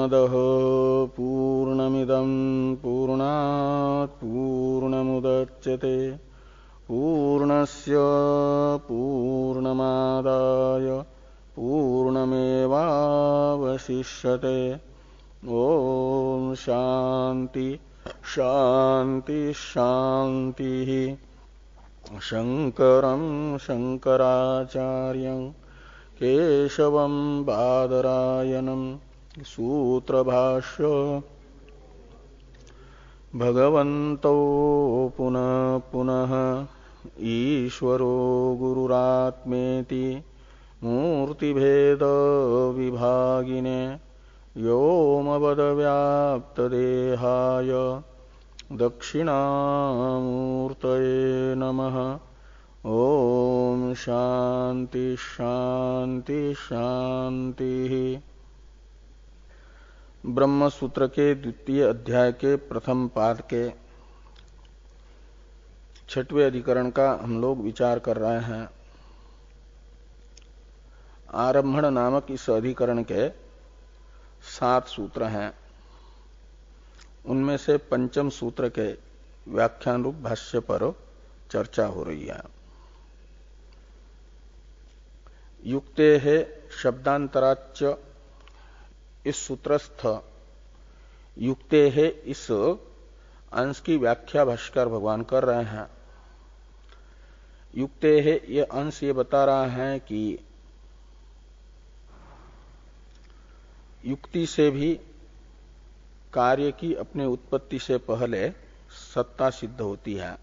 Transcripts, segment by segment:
पूर्णमदः पूर्णमिदं पूर्णात् पूर्णमुदच्यते पूर्णस्य पूर्णमादाय पूर्णमेवावशिष्यते। ओम शांति शांति शांति। शंकरं शंकराचार्यं केशवं बादरायणं सूत्रभाष्य भगवन्तौ पुनः पुनः ईश्वरो गुरुरात्मेति मूर्तिभेद विभागिने व्योमवद्व्याप्तदेहाय दक्षिणामूर्तये नमः। ओम शांति शांति शांति। ब्रह्म सूत्र के द्वितीय अध्याय के प्रथम पाद के छठवें अधिकरण का हम लोग विचार कर रहे हैं। आरंभण नामक इस अधिकरण के 7 सूत्र हैं। उनमें से पंचम सूत्र के व्याख्यान रूप भाष्य पर चर्चा हो रही है। युक्ते है शब्दांतराच, इस सूत्रस्थ युक्ते है इस अंश की व्याख्या भाष्यकार भगवान कर रहे हैं। युक्ते है ये अंश ये बता रहा है कि युक्ति से भी कार्य की अपने उत्पत्ति से पहले सत्ता सिद्ध होती है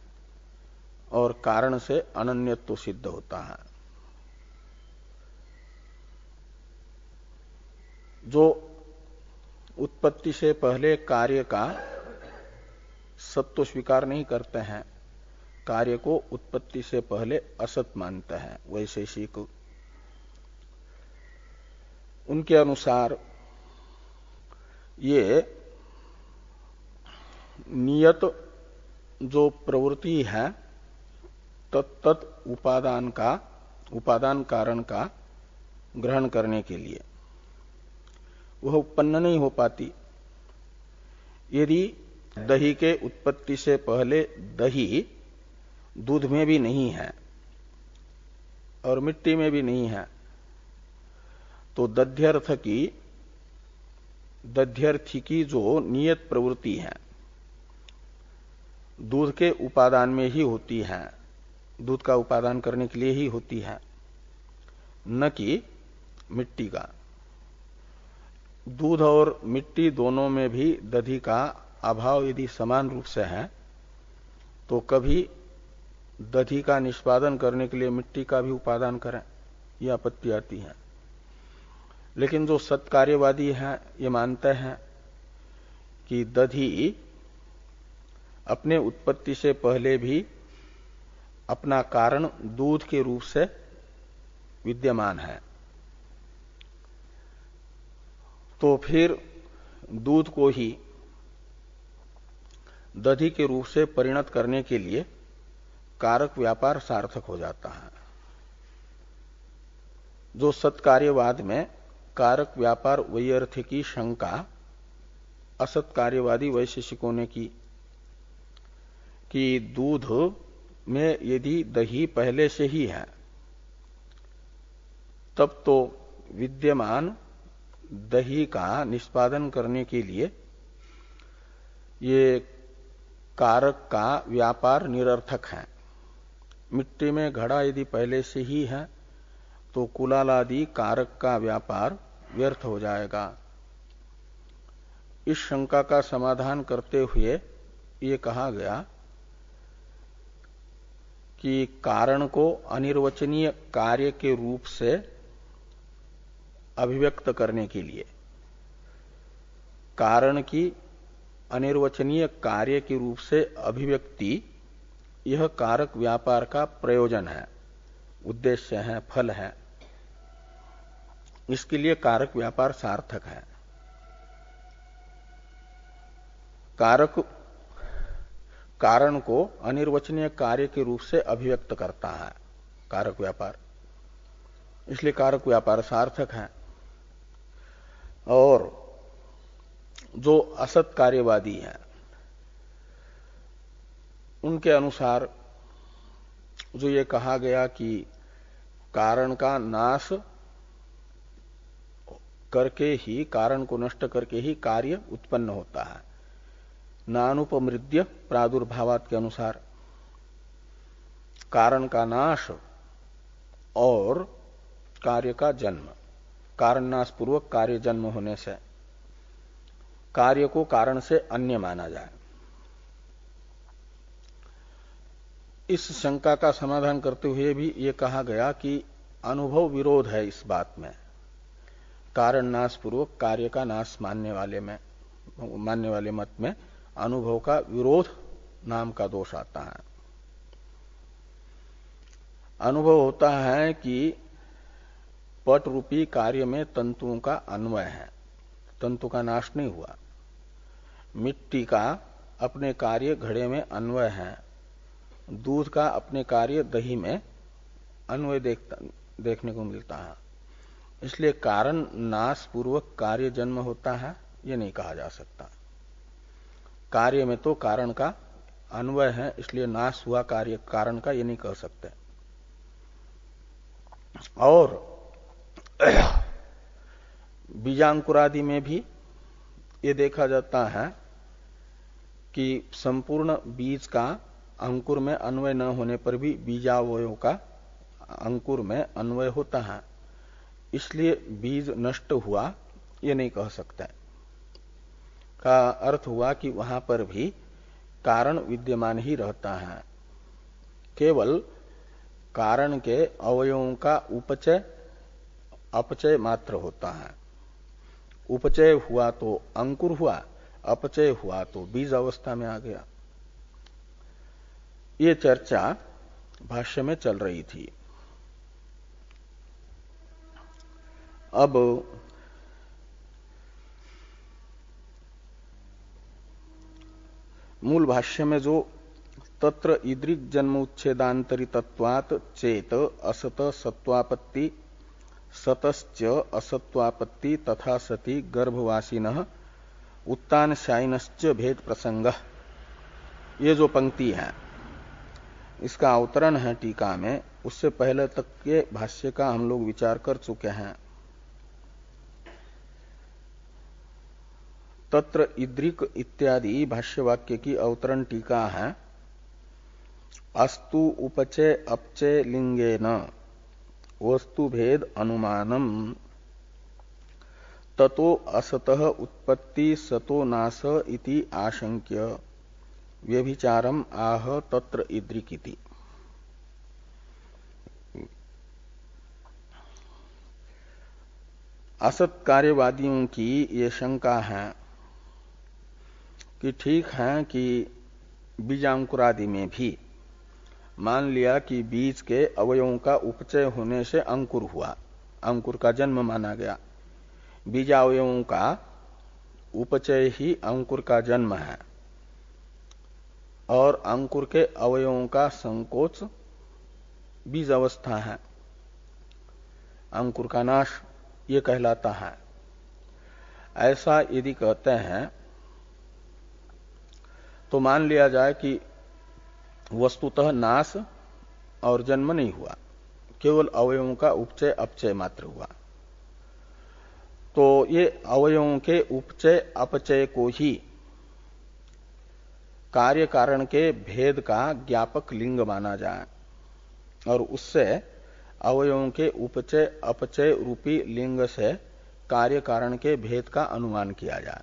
और कारण से अनन्यत्व सिद्ध होता है। जो उत्पत्ति से पहले कार्य का सत्व स्वीकार नहीं करते हैं, कार्य को उत्पत्ति से पहले असत मानते हैं वैशेषिक, उनके अनुसार ये नियत जो प्रवृत्ति है तत्त उपादान कारण का ग्रहण करने के लिए वह उत्पन्न नहीं हो पाती। यदि दही के उत्पत्ति से पहले दही दूध में भी नहीं है और मिट्टी में भी नहीं है, तो दध्यर्थी की जो नियत प्रवृत्ति है दूध के उपादान में ही होती है, दूध का उपादान करने के लिए ही होती है, न कि मिट्टी का। दूध और मिट्टी दोनों में भी दधि का अभाव यदि समान रूप से है तो कभी दधि का निष्पादन करने के लिए मिट्टी का भी उपादान करें, यह आपत्ति आती है। लेकिन जो सत्कार्यवादी हैं ये मानते हैं कि दधि अपने उत्पत्ति से पहले भी अपना कारण दूध के रूप से विद्यमान है, तो फिर दूध को ही दधि के रूप से परिणत करने के लिए कारक व्यापार सार्थक हो जाता है। जो सत्कार्यवाद में कारक व्यापार वैयर्थ्य की शंका असत्कार्यवादी वैशेषिकों ने की कि दूध में यदि दही पहले से ही है तब तो विद्यमान दही का निष्पादन करने के लिए ये कारक का व्यापार निरर्थक है। मिट्टी में घड़ा यदि पहले से ही है तो कुलालादि कारक का व्यापार व्यर्थ हो जाएगा। इस शंका का समाधान करते हुए ये कहा गया कि कारण को अनिर्वचनीय कार्य के रूप से अभिव्यक्त करने के लिए, कारण की अनिर्वचनीय कार्य के रूप से अभिव्यक्ति यह कारक व्यापार का प्रयोजन है, उद्देश्य है, फल है। इसके लिए कारक व्यापार सार्थक है। कारण को अनिर्वचनीय कार्य के रूप से अभिव्यक्त करता है कारक व्यापार, इसलिए कारक व्यापार सार्थक है। और जो असत कार्यवादी हैं उनके अनुसार जो ये कहा गया कि कारण का नाश करके ही, कारण को नष्ट करके ही कार्य उत्पन्न होता है, नानुपमृद्य प्रादुर्भावात के अनुसार कारण का नाश और कार्य का जन्म, कारण नाश पूर्वक कार्य जन्म होने से कार्य को कारण से अन्य माना जाए। इस शंका का समाधान करते हुए भी ये कहा गया कि अनुभव विरोध है इस बात में, कारण नाश पूर्वक कार्य का नाश मानने वाले मत में अनुभव का विरोध नाम का दोष आता है। अनुभव होता है कि पट रूपी कार्य में तंतुओं का अन्वय है, तंतु का नाश नहीं हुआ। मिट्टी का अपने कार्य घड़े में अन्वय है, दूध का अपने कार्य दही में अन्वय देखने को मिलता है। इसलिए कारण नाश पूर्वक कार्य जन्म होता है ये नहीं कहा जा सकता। कार्य में तो कारण का अन्वय है, इसलिए नाश हुआ कार्य कारण का ये नहीं कह सकते। और बीजांकुरादि में भी ये देखा जाता है कि संपूर्ण बीज का अंकुर में अन्वय न होने पर भी बीजावयों का अंकुर में अन्वय होता है, इसलिए बीज नष्ट हुआ ये नहीं कह सकते। का अर्थ हुआ कि वहां पर भी कारण विद्यमान ही रहता है, केवल कारण के अवयवों का उपचय अपचय मात्र होता है। उपचय हुआ तो अंकुर हुआ, अपचय हुआ तो बीज अवस्था में आ गया। ये चर्चा भाष्य में चल रही थी। अब मूल भाष्य में जो तत्र ईदृक् जन्म उच्छेदांतरितत्वात् चेत असत सत्वापत्ति सतश्च असत्वापत्ति तथा सति गर्भवासिनः उत्तान शायिनश्च भेद प्रसंग, ये जो पंक्ति है इसका अवतरण है टीका में। उससे पहले तक के भाष्य का हम लोग विचार कर चुके हैं। तत्र ईदृक् इत्यादि भाष्य वाक्य की अवतरण टीका है। अस्तु उपचय अपचय लिंगेन वस्तु भेद अनुमानम ततो असतः उत्पत्ति सतो नाश इति आशंक्य व्यभिचारम आह तत्र ईदृक् इति। असत कार्यवादियों की ये शंका है कि ठीक है कि बीजांकुरादि में भी मान लिया कि बीज के अवयवों का उपचय होने से अंकुर हुआ, अंकुर का जन्म माना गया। बीजावयवों का उपचय ही अंकुर का जन्म है और अंकुर के अवयवों का संकोच बीज अवस्था है, अंकुर का नाश ये कहलाता है। ऐसा यदि कहते हैं तो मान लिया जाए कि वस्तुतः नाश और जन्म नहीं हुआ, केवल अवयवों का उपचय अपचय मात्र हुआ। तो ये अवयवों के उपचय अपचय को ही कार्य कारण के भेद का ज्ञापक लिंग माना जाए और उससे अवयवों के उपचय अपचय रूपी लिंग से कार्य कारण के भेद का अनुमान किया जाए।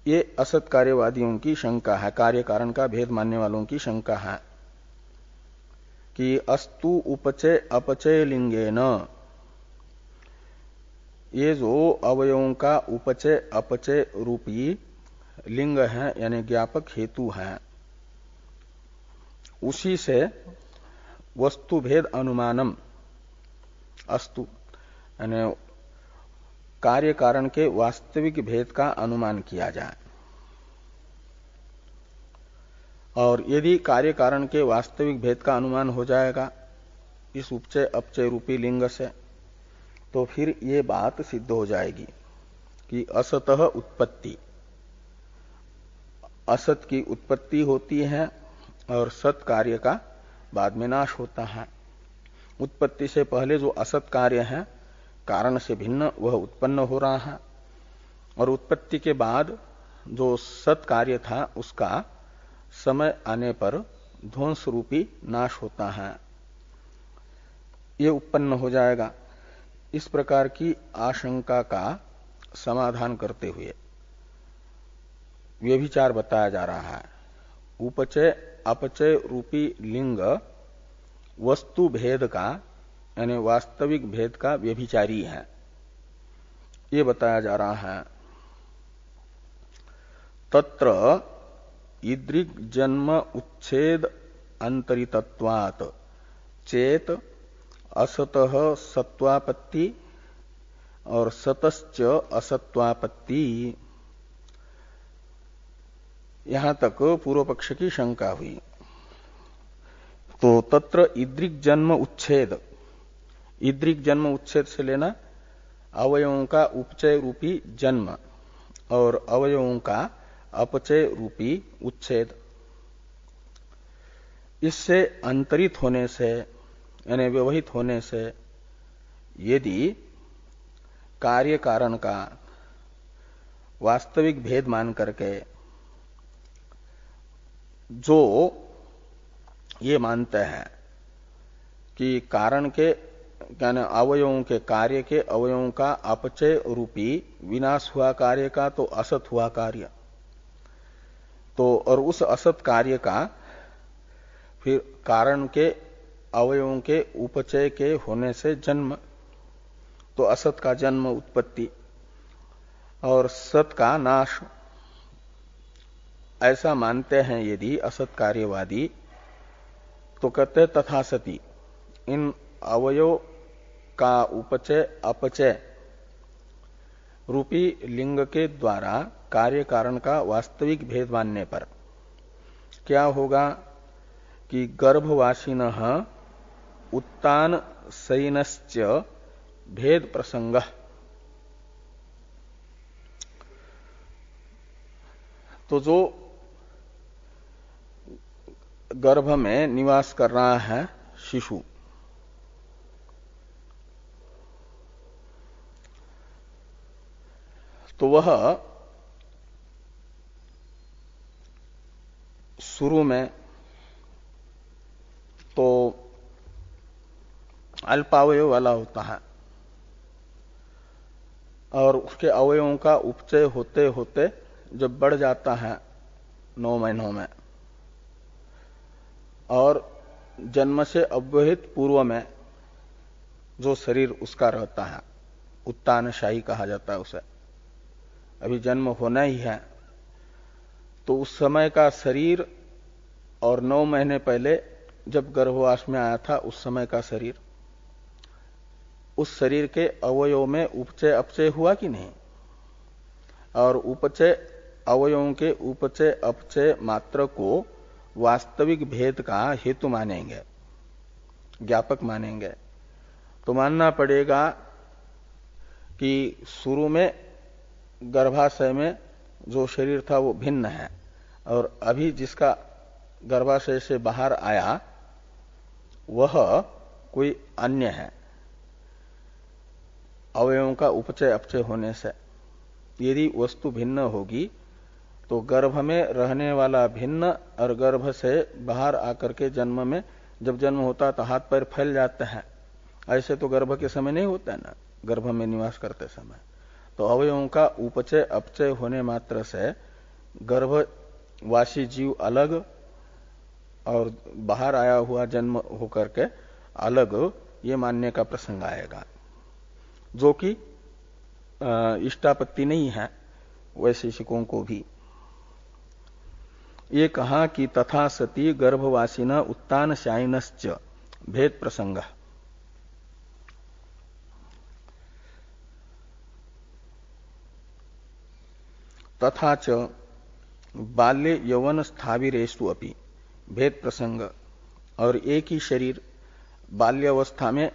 ये असत कार्यवादियों की शंका है, कार्य कारण का भेद मानने वालों की शंका है कि अस्तु उपचय अपचय लिंगेन, ये जो अवयवों का उपचय अपचय रूपी लिंग है यानी ज्ञापक हेतु है, उसी से वस्तु भेद अनुमानम अस्तु यानी कार्य कारण के वास्तविक भेद का अनुमान किया जाए। और यदि कार्य कारण के वास्तविक भेद का अनुमान हो जाएगा इस उपचय अपचय रूपी लिंग से, तो फिर ये बात सिद्ध हो जाएगी कि असतः उत्पत्ति, असत की उत्पत्ति होती है और सत कार्य का बाद में नाश होता है। उत्पत्ति से पहले जो असत कार्य है कारण से भिन्न वह उत्पन्न हो रहा है, और उत्पत्ति के बाद जो सत कार्य था उसका समय आने पर ध्वंस रूपी नाश होता है, ये उत्पन्न हो जाएगा। इस प्रकार की आशंका का समाधान करते हुए व्यभिचार बताया जा रहा है। उपचय अपचय रूपी लिंग वस्तु भेद का यानी वास्तविक भेद का व्यभिचारी है, ये बताया जा रहा है। तत्र ईदृग जन्म उच्छेद अंतरितत्वात् चेत असतः सत्वापत्ति और सतश्च असत्वापत्ति, यहां तक पूर्व पक्ष की शंका हुई। तो तत्र ईदृग जन्म उच्छेद, ईदृग जन्म उच्छेद से लेना अवयवों का उपचय रूपी जन्म और अवयवों का अपचय रूपी उच्छेद, इससे अंतरित होने से यानी व्यवहित होने से यदि कार्य कारण का वास्तविक भेद मान करके जो ये मानते हैं कि कारण के यानी अवयवों के कार्य के अवयवों का अपचय रूपी विनाश हुआ कार्य का तो असत हुआ कार्य, तो और उस असत कार्य का फिर कारण के अवयवों के उपचय के होने से जन्म, तो असत का जन्म उत्पत्ति और सत का नाश, ऐसा मानते हैं यदि असत कार्यवादी, तो कहते तथा सती इन अवयव का उपचय अपचय रूपी लिंग के द्वारा कार्य कारण का वास्तविक भेद मानने पर क्या होगा कि गर्भवासिनः उत्तान शयनश्च भेद प्रसंग, तो जो गर्भ में निवास कर रहा है शिशु, तो वह शुरू में तो अल्पावयव वाला होता है और उसके अवयवों का उपचय होते होते जब बढ़ जाता है 9 महीनों में, और जन्म से अव्यवहित पूर्व में जो शरीर उसका रहता है उत्तानशाही कहा जाता है उसे, अभी जन्म होना ही है, तो उस समय का शरीर और 9 महीने पहले जब गर्भवास में आया था उस समय का शरीर, उस शरीर के अवयव में उपचय अपचय हुआ कि नहीं, और उपचय अवयवों के उपचय अपचय मात्र को वास्तविक भेद का हेतु मानेंगे, ज्ञापक मानेंगे, तो मानना पड़ेगा कि शुरू में गर्भाशय में जो शरीर था वो भिन्न है और अभी जिसका गर्भाशय से बाहर आया वह कोई अन्य है अवयवों का उपचय अपचय होने से। यदि वस्तु भिन्न होगी तो गर्भ में रहने वाला भिन्न और गर्भ से बाहर आकर के जन्म में जब जन्म होता तो हाथ पैर फैल जाते हैं, ऐसे तो गर्भ के समय नहीं होता है ना, गर्भ में निवास करते समय। तो अवयवों का उपचय अपचय होने मात्र से गर्भवासी जीव अलग और बाहर आया हुआ जन्म होकर के अलग, ये मानने का प्रसंग आएगा, जो कि इष्टापत्ति नहीं है वैशेषिकों को भी। ये कहा कि तथा सती गर्भवासिन उत्तान शायनश्च भेद प्रसंग, तथा च बाल्य यौवन स्थाविरेषु अपि भेद प्रसंग, और एक ही शरीर बाल्यावस्था में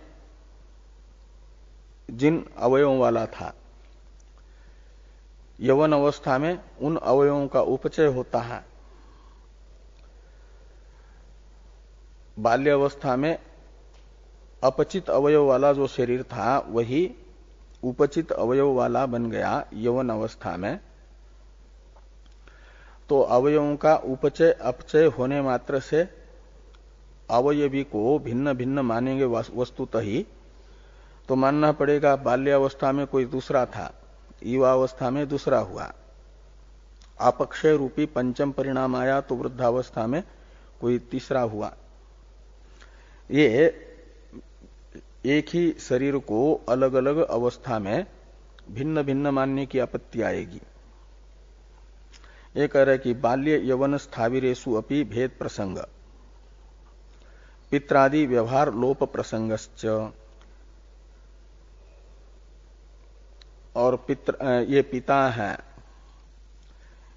जिन अवयवों वाला था यौवन अवस्था में उन अवयवों का उपचय होता है। बाल्य अवस्था में अपचित अवयव वाला जो शरीर था वही उपचित अवयव वाला बन गया यौवन अवस्था में। तो अवयवों का उपचय अपचय होने मात्र से अवयवी को भिन्न भिन्न मानेंगे वस्तुतः ही। तो मानना पड़ेगा बाल्यावस्था में कोई दूसरा था, युवावस्था में दूसरा हुआ, अपक्षय रूपी पंचम परिणाम आया तो वृद्धावस्था में कोई तीसरा हुआ। ये एक ही शरीर को अलग अलग अवस्था में भिन्न भिन्न मानने की आपत्ति आएगी। ये कह रहे कि बाल्य यवन स्थाविरेषु अपि भेद प्रसंग पित्रादि व्यवहार लोप प्रसंगश्च। और ये पिता है,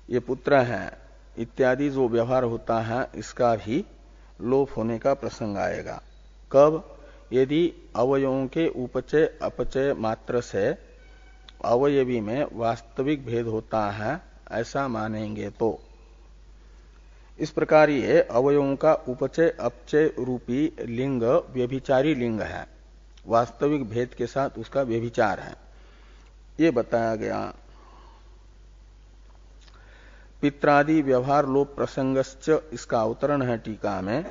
ये पुत्र है इत्यादि जो व्यवहार होता है इसका भी लोप होने का प्रसंग आएगा। कब? यदि अवयवों के उपचय अपचय मात्र से अवयवी में वास्तविक भेद होता है ऐसा मानेंगे तो। इस प्रकार ये अवयवों का उपचय अपचय रूपी लिंग व्यभिचारी लिंग है, वास्तविक भेद के साथ उसका व्यभिचार है, ये बताया गया। पित्रादि व्यवहार लोप प्रसंगश्च इसका अवतरण है टीका में।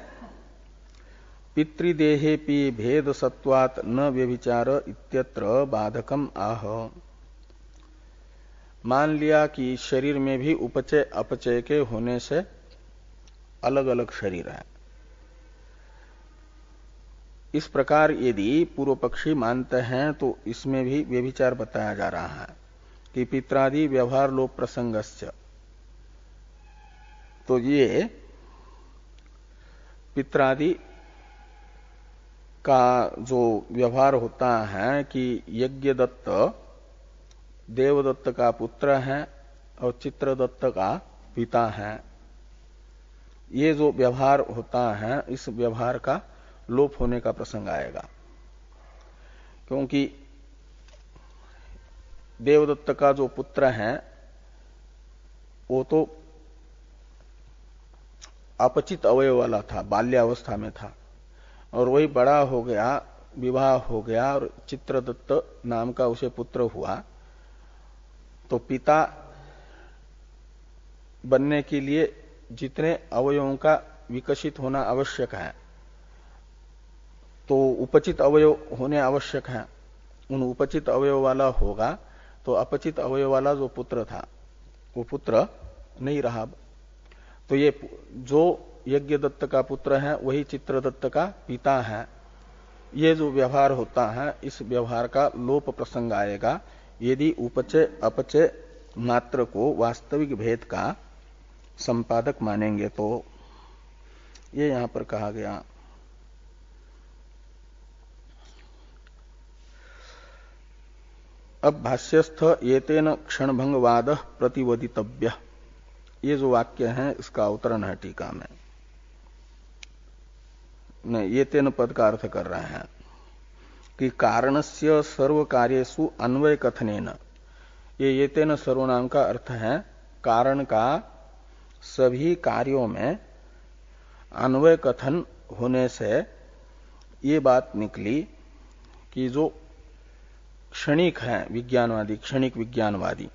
पितृदेहेपि भेद सत्वात् न व्यभिचार इत्यत्र बाधकम आह। मान लिया कि शरीर में भी उपचय अपचय के होने से अलग अलग शरीर है। इस प्रकार यदि पूर्व पक्षी मानते हैं तो इसमें भी व्यभिचार बताया जा रहा है कि पित्रादि व्यवहार लोप प्रसंगस्य। तो ये पित्रादि का जो व्यवहार होता है कि यज्ञदत्त देवदत्त का पुत्र है और चित्रदत्त का पिता है, ये जो व्यवहार होता है इस व्यवहार का लोप होने का प्रसंग आएगा। क्योंकि देवदत्त का जो पुत्र है वो तो अपचित अवयव वाला था, बाल्यावस्था में था, और वही बड़ा हो गया, विवाह हो गया और चित्रदत्त नाम का उसे पुत्र हुआ। तो पिता बनने के लिए जितने अवयवों का विकसित होना आवश्यक है तो उपचित अवयव होने आवश्यक है। उन उपचित अवयव वाला होगा तो अपचित अवयव वाला जो पुत्र था वो पुत्र नहीं रहा। तो ये जो यज्ञदत्त का पुत्र है वही चित्रदत्त का पिता है। ये जो व्यवहार होता है इस व्यवहार का लोप प्रसंग आएगा यदि उपचय अपचय मात्र को वास्तविक भेद का संपादक मानेंगे तो। ये यहां पर कहा गया। अब भाष्यस्थ एतेन क्षणभंगवाद प्रतिवदितव्य, ये जो वाक्य है इसका अवतरण है टीका में। नहीं, एतेन पद का अर्थ कर रहे हैं कि कारणस्य सर्व कार्येषु अन्वय कथनेन। ये एतेन सर्वनाम का अर्थ है कारण का सभी कार्यों में अन्वय कथन होने से ये बात निकली कि जो क्षणिक है विज्ञानवादी, क्षणिक विज्ञानवादी,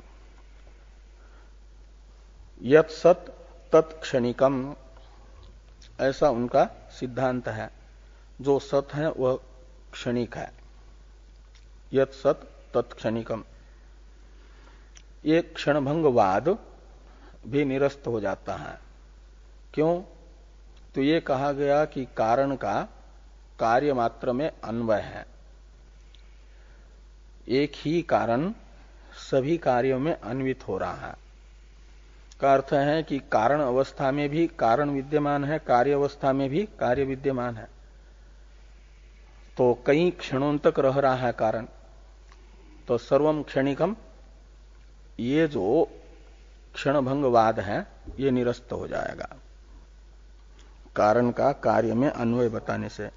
यत् सत तत्क्षणिकम, ऐसा उनका सिद्धांत है। जो सत है वह क्षणिक है, यत् सत तत्क्षणिकम। ये क्षणभंगवाद भी निरस्त हो जाता है। क्यों? तो ये कहा गया कि कारण का कार्य मात्र में अन्वय है। एक ही कारण सभी कार्यों में अन्वित हो रहा है। का अर्थ है कि कारण अवस्था में भी कारण विद्यमान है, कार्य अवस्था में भी कार्य विद्यमान है। तो कई क्षणों तक रह रहा है कारण। तो सर्वम क्षणिकम, ये जो क्षणभंगवाद है ये निरस्त हो जाएगा कारण का कार्य में अन्वय बताने से।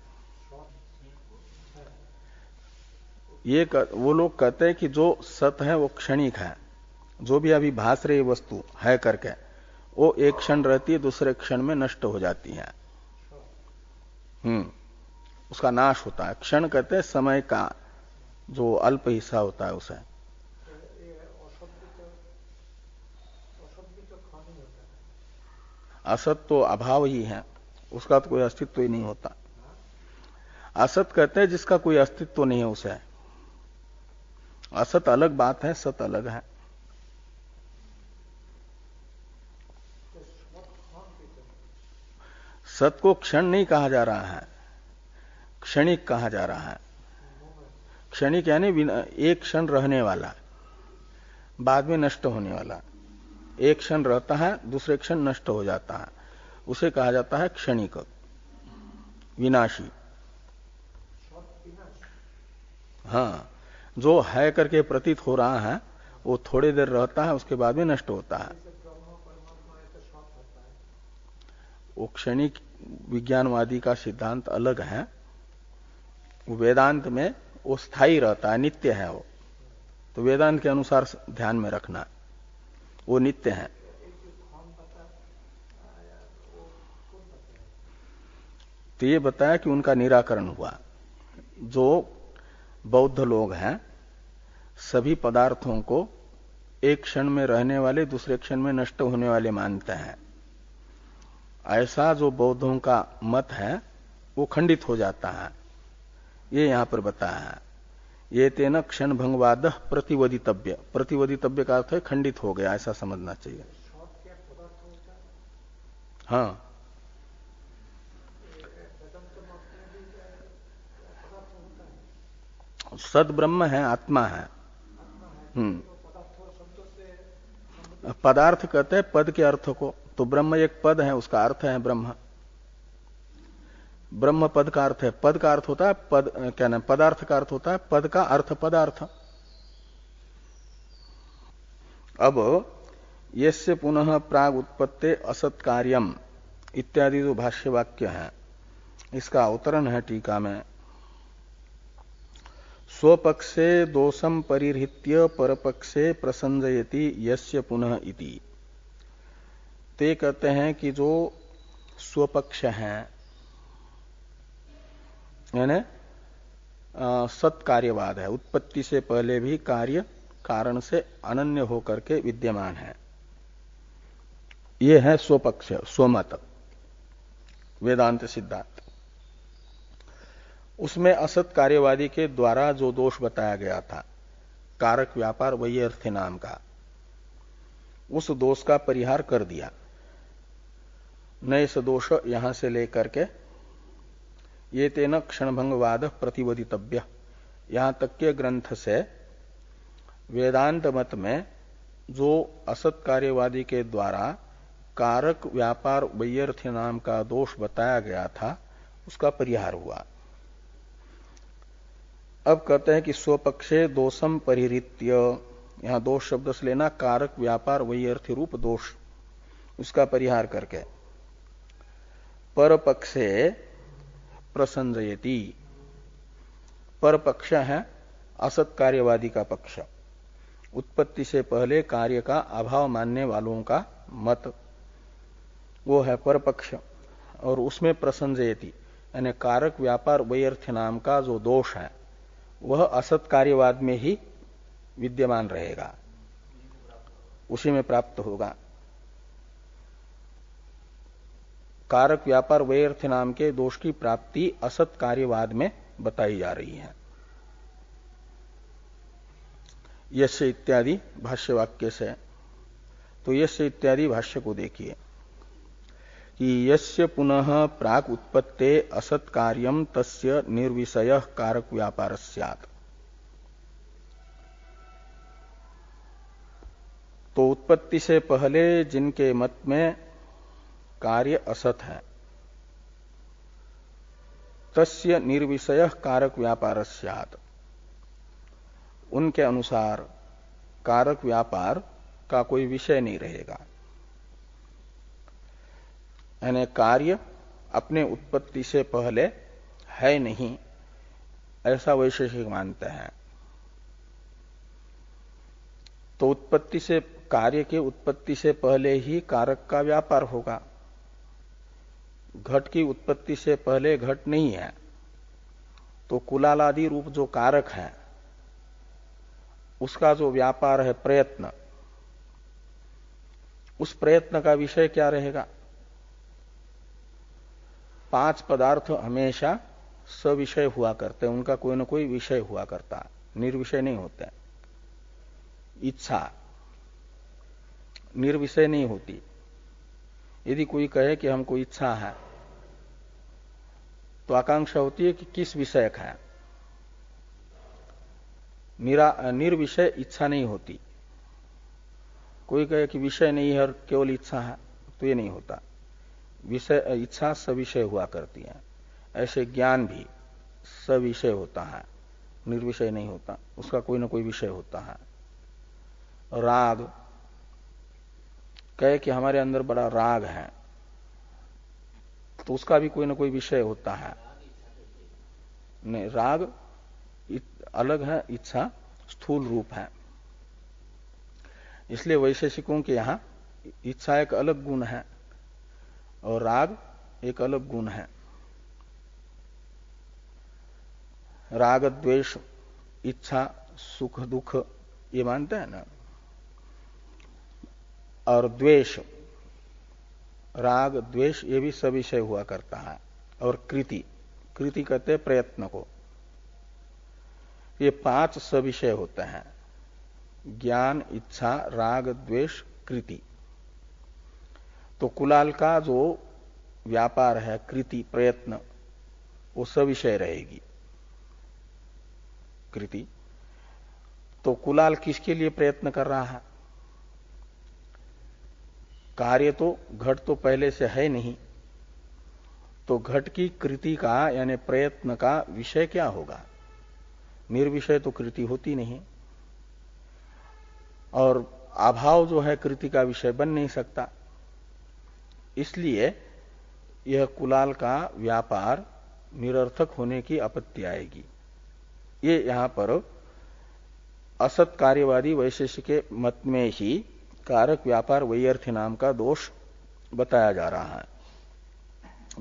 ये वो लोग कहते हैं कि जो सत है वो क्षणिक है, जो भी अभी भास रही वस्तु है करके, वो एक क्षण रहती है, दूसरे क्षण में नष्ट हो जाती है। उसका नाश होता है। क्षण कहते हैं समय का जो अल्प हिस्सा होता है उसे। असत तो अभाव ही है, उसका तो कोई अस्तित्व ही नहीं होता। असत कहते हैं जिसका कोई अस्तित्व नहीं है उसे। असत अलग बात है, सत अलग है। सत को क्षण नहीं कहा जा रहा है, क्षणिक कहा जा रहा है। क्षणिक यानी एक क्षण रहने वाला, बाद में नष्ट होने वाला। एक क्षण रहता है, दूसरे क्षण नष्ट हो जाता है, उसे कहा जाता है क्षणिक, विनाशी। हाँ, जो है करके प्रतीत हो रहा है वो थोड़ी देर रहता है, उसके बाद में नष्ट होता है। वो क्षणिक विज्ञानवादी का सिद्धांत अलग है। वेदांत में वो स्थायी रहता है, नित्य है वो। तो वेदांत के अनुसार ध्यान में रखना, वो नित्य है। तो ये बताया कि उनका निराकरण हुआ। जो बौद्ध लोग हैं सभी पदार्थों को एक क्षण में रहने वाले, दूसरे क्षण में नष्ट होने वाले मानते हैं। ऐसा जो बौद्धों का मत है वो खंडित हो जाता है। ये यहां पर बताया है। ये तेन क्षण भंगवाद प्रतिवदितव्य। प्रतिवदितव्य का अर्थ है खंडित हो गया, ऐसा समझना चाहिए। हाँ, सद ब्रह्म है, आत्मा है। पदार्थ कहते हैं पद के अर्थ को। तो ब्रह्म एक पद है, उसका अर्थ है ब्रह्म। ब्रह्म पद का अर्थ है। पद का अर्थ होता है पद, क्या नाम, पदार्थ का अर्थ होता है पद का अर्थ, पदार्थ। अब यस्य पुनः प्राग उत्पत्ते असत कार्यम इत्यादि जो भाष्य वाक्य है, इसका अवतरण है टीका में। स्वपक्षे दोषम परिहृत्य परपक्षे प्रसंजयति यस्य पुनः इति। ते कहते हैं कि जो स्वपक्ष है, यानी सत्कार्यवाद है, उत्पत्ति से पहले भी कार्य कारण से अनन्य होकर के विद्यमान है, ये है स्वपक्ष, स्वमत, वेदांत सिद्धांत। उसमें असत कार्यवादी के द्वारा जो दोष बताया गया था, कारक व्यापार वैयर्थ्य नाम का, उस दोष का परिहार कर दिया। नए से दोष यहां से लेकर के ये तेन क्षणभंगवाद प्रतिवदितव्य, यहां तक के ग्रंथ से वेदांत मत में जो असत कार्यवादी के द्वारा कारक व्यापार वैयर्थ्य नाम का दोष बताया गया था, उसका परिहार हुआ। अब कहते हैं कि स्वपक्षे दोषम परिहृत्य, यहां दोष शब्द से लेना कारक व्यापार वैयर्थ्य रूप दोष, उसका परिहार करके परपक्षे प्रसंजयति। पर पक्ष है असत कार्यवादी का पक्ष, उत्पत्ति से पहले कार्य का अभाव मानने वालों का मत, वो है पर पक्ष। और उसमें प्रसंजयति यानी कारक व्यापार वैयर्थ्य नाम का जो दोष है वह असत कार्यवाद में ही विद्यमान रहेगा, उसी में प्राप्त होगा। कारक व्यापार वैयर्थ्य नाम के दोष की प्राप्ति असत कार्यवाद में बताई जा रही है। यस्य इत्यादि भाष्य वाक्य से। तो यस्य इत्यादि भाष्य को देखिए कि यस्य पुनः प्राक उत्पत्ते असत कार्यम तस्य निर्विषय कारक व्यापार स्यात्। तो उत्पत्ति से पहले जिनके मत में कार्य असत है, तस्य निर्विषय कारक व्यापार स्यात्, उनके अनुसार कारक व्यापार का कोई विषय नहीं रहेगा। यानी कार्य अपने उत्पत्ति से पहले है नहीं, ऐसा वैशेषिक मानते हैं। तो उत्पत्ति से, कार्य के उत्पत्ति से पहले ही कारक का व्यापार होगा। घट की उत्पत्ति से पहले घट नहीं है, तो कुलालादि रूप जो कारक है उसका जो व्यापार है प्रयत्न, उस प्रयत्न का विषय क्या रहेगा? 5 पदार्थ हमेशा सविषय हुआ करते हैं, उनका कोई ना कोई विषय हुआ करता है, निर्विषय नहीं होते। इच्छा निर्विषय नहीं होती। यदि कोई कहे कि हमको इच्छा है, तो आकांक्षा होती है कि किस विषयक है। निर्विषय इच्छा नहीं होती। कोई कहे कि विषय नहीं है और केवल इच्छा है, तो ये नहीं होता। विषय इच्छा सविषय हुआ करती है। ऐसे ज्ञान भी सविषय होता है, निर्विषय नहीं होता, उसका कोई ना कोई विषय होता है। राग, कहे कि हमारे अंदर बड़ा राग है, तो उसका भी कोई ना कोई विषय होता है। नहीं, राग अलग है, इच्छा स्थूल रूप है। इसलिए वैशेषिकों के यहां इच्छा एक अलग गुण है और राग एक अलग गुण है। राग द्वेष इच्छा सुख दुख ये मानते हैं ना। और द्वेष, राग द्वेष ये भी सविषय हुआ करता है। और कृति, कृति कहते हैं प्रयत्न को। ये 5 सविषय होते हैं, ज्ञान, इच्छा, राग, द्वेष, कृति। तो कुलाल का जो व्यापार है कृति प्रयत्न, वो सविषय रहेगी कृति। तो कुलाल किसके लिए प्रयत्न कर रहा है? कार्य तो घट तो पहले से है नहीं, तो घट की कृति का यानी प्रयत्न का विषय क्या होगा? निर्विषय तो कृति होती नहीं, और अभाव जो है कृति का विषय बन नहीं सकता। इसलिए यह कुलाल का व्यापार निरर्थक होने की आपत्ति आएगी। ये यहां पर असत कार्यवादी वैशेषिक के मत में ही कारक व्यापार वैयर्थी नाम का दोष बताया जा रहा है।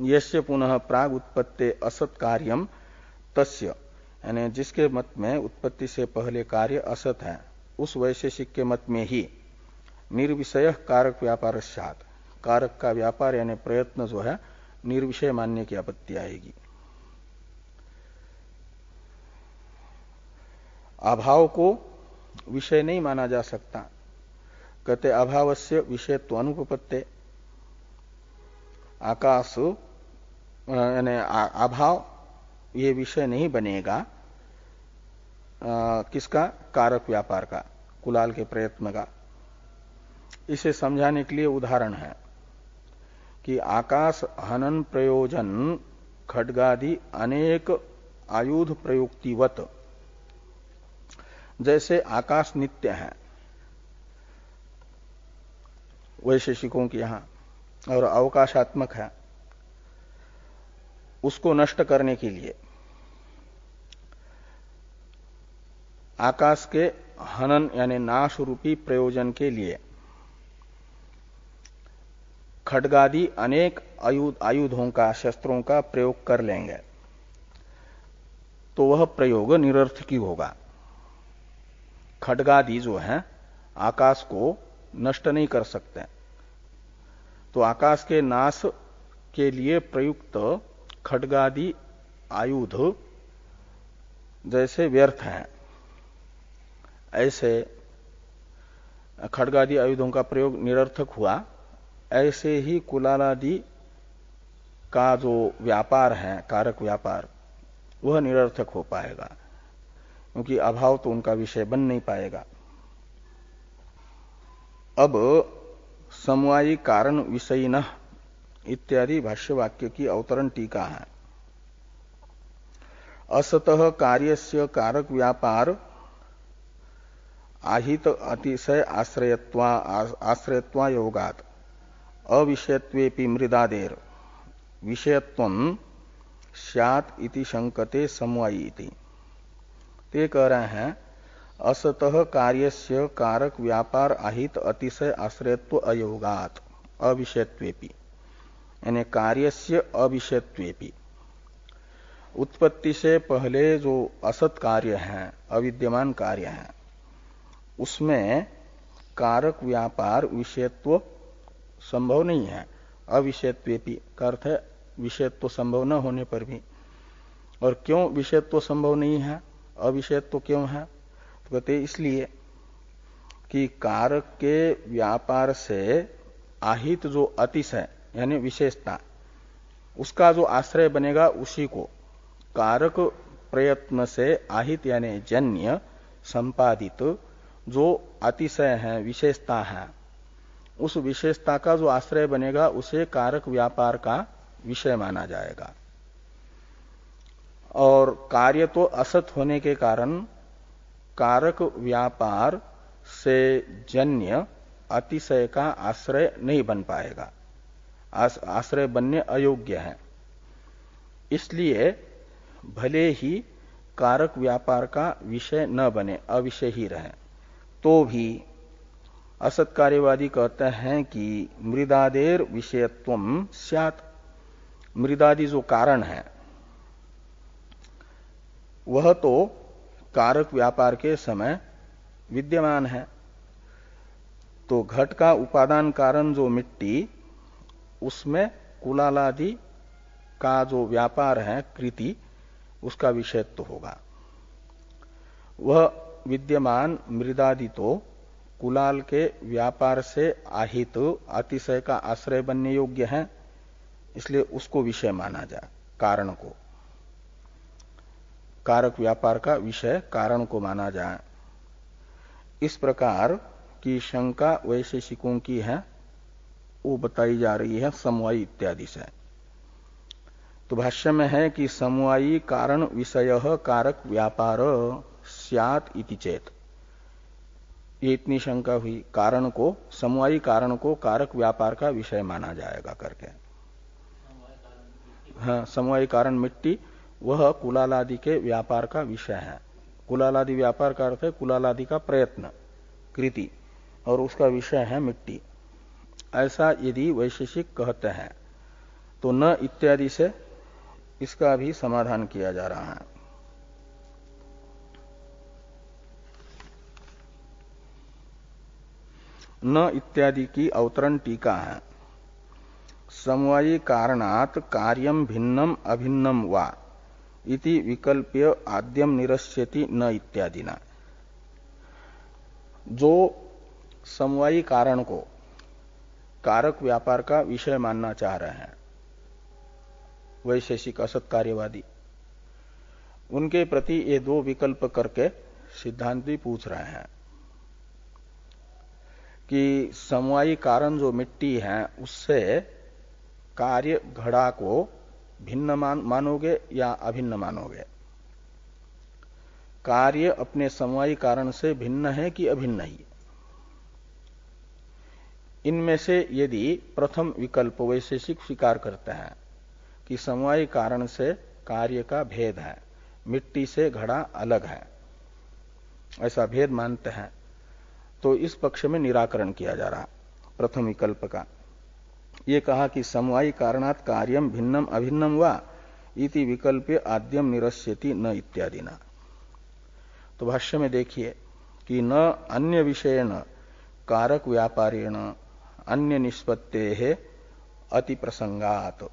यस्य पुनः प्राग उत्पत्ति असत कार्यम तस्य, यानी जिसके मत में उत्पत्ति से पहले कार्य असत है, उस वैशेषिक के मत में ही निर्विषय कारक व्यापार साथ, कारक का व्यापार यानी प्रयत्न जो है निर्विषय मानने की आपत्ति आएगी। अभाव को विषय नहीं माना जा सकता। कहते अभावस्य विषयत्व अनुपपत्ते, आकाश यानी अभाव ये विषय नहीं बनेगा किसका? कारक व्यापार का, कुलाल के प्रयत्न का। इसे समझाने के लिए उदाहरण है कि आकाश हनन प्रयोजन खड्गादि अनेक आयुध प्रयुक्तिवत, जैसे आकाश नित्य है वैशेषिकों के यहां और अवकाशात्मक है, उसको नष्ट करने के लिए आकाश के हनन यानी नाश रूपी प्रयोजन के लिए खड्गादि अनेक आयुधों का, शस्त्रों का प्रयोग कर लेंगे, तो वह प्रयोग निरर्थकी होगा। खड्गादि जो है आकाश को नष्ट नहीं कर सकते, तो आकाश के नाश के लिए प्रयुक्त खड्गादि आयुध जैसे व्यर्थ हैं, ऐसे खड्गादि आयुधों का प्रयोग निरर्थक हुआ, ऐसे ही कुलालादि का जो व्यापार है कारक व्यापार, वह निरर्थक हो पाएगा, क्योंकि अभाव तो उनका विषय बन नहीं पाएगा। अब समवायी कारण विषयिनः इत्यादि भाष्य वाक्य की अवतरण टीका है। असतः कार्यस्य कारक व्यापार आहित अतिशय आश्रयत्वा योगात् अविषयत्वेपि मृदादेर विषयत्वं स्यात् इति शंकते समवायी इति। ते कह रहे हैं असतः कार्यस्य कारक व्यापार आहित अतिशय आश्रयत्व अयोगात अविषयत्वेपि, यानी कार्यस्य अविषयत्वेपि, उत्पत्ति से पहले जो असत कार्य है, अविद्यमान कार्य है, उसमें कारक व्यापार विषयत्व संभव नहीं है। अविषयत्वेपि का अर्थ है विषयत्व संभव न होने पर भी। और क्यों विषयत्व संभव नहीं है, अविषयत्व क्यों है? तो कहते इसलिए कि कारक के व्यापार से आहित जो अतिशय यानी विशेषता, उसका जो आश्रय बनेगा उसी को कारक प्रयत्न से आहित यानी जन्य संपादित जो अतिशय है, विशेषता है, उस विशेषता का जो आश्रय बनेगा उसे कारक व्यापार का विषय माना जाएगा। और कार्य तो असत होने के कारण कारक व्यापार से जन्य अतिशय का आश्रय नहीं बन पाएगा, आश्रय बनने अयोग्य है। इसलिए भले ही कारक व्यापार का विषय न बने, अविषय ही रहे, तो भी असत कार्यवादी कहते हैं कि मृदादेर विषयत्वम स्यात्। मृदादि जो कारण है वह तो कारक व्यापार के समय विद्यमान है। तो घट का उपादान कारण जो मिट्टी, उसमें कुलालादि का जो व्यापार है, कृति, उसका विषयत्व होगा। वह विद्यमान मृदादि तो कुलाल के व्यापार से आहित अतिशय का आश्रय बनने योग्य है, इसलिए उसको विषय माना जाए, कारण को, कारक व्यापार का विषय कारण को माना जाए। इस प्रकार की शंका वैशेषिकों की है, वो बताई जा रही है समवायी इत्यादि से। तो भाष्य में है कि समवायी कारण विषय कारक व्यापार स्यात् इति चेत, ये इतनी शंका हुई, कारण को, समवायी कारण को कारक व्यापार का विषय माना जाएगा करके। हाँ, समवायी कारण मिट्टी वह कुलालादि के व्यापार का विषय है। कुलालादि व्यापार का अर्थ है कुलालादि का प्रयत्न, कृति, और उसका विषय है मिट्टी। ऐसा यदि वैशेषिक कहते हैं तो न इत्यादि से इसका भी समाधान किया जा रहा है। न इत्यादि की अवतरण टीका है। समवायी कारणात् कार्यम भिन्नम अभिन्नम वा इति विकल्प्य आद्यम निरस्यति न इत्यादिना। जो समवायी कारण को कारक व्यापार का विषय मानना चाह रहे हैं वैशेषिक असत कार्यवादी, उनके प्रति ये दो विकल्प करके सिद्धांती पूछ रहे हैं कि समवायी कारण जो मिट्टी है उससे कार्य घड़ा को भिन्न मानोगे या अभिन्न मानोगे? कार्य अपने समवायी कारण से भिन्न है कि अभिन्न ही? इनमें से यदि प्रथम विकल्प वैशेषिक स्वीकार करते हैं कि समवायी कारण से कार्य का भेद है, मिट्टी से घड़ा अलग है, ऐसा भेद मानते हैं, तो इस पक्ष में निराकरण किया जा रहा प्रथम विकल्प का। ये कहा कि समवायी कारणात् कार्यम भिन्नम अभिन्नम वा इति विकल्पे आद्यम निरस्यति न इत्यादि न। तो भाष्य में देखिए कि न अन्य विषयेण कारक व्यापारेण अन्य निष्पत्तेः अति प्रसंगात।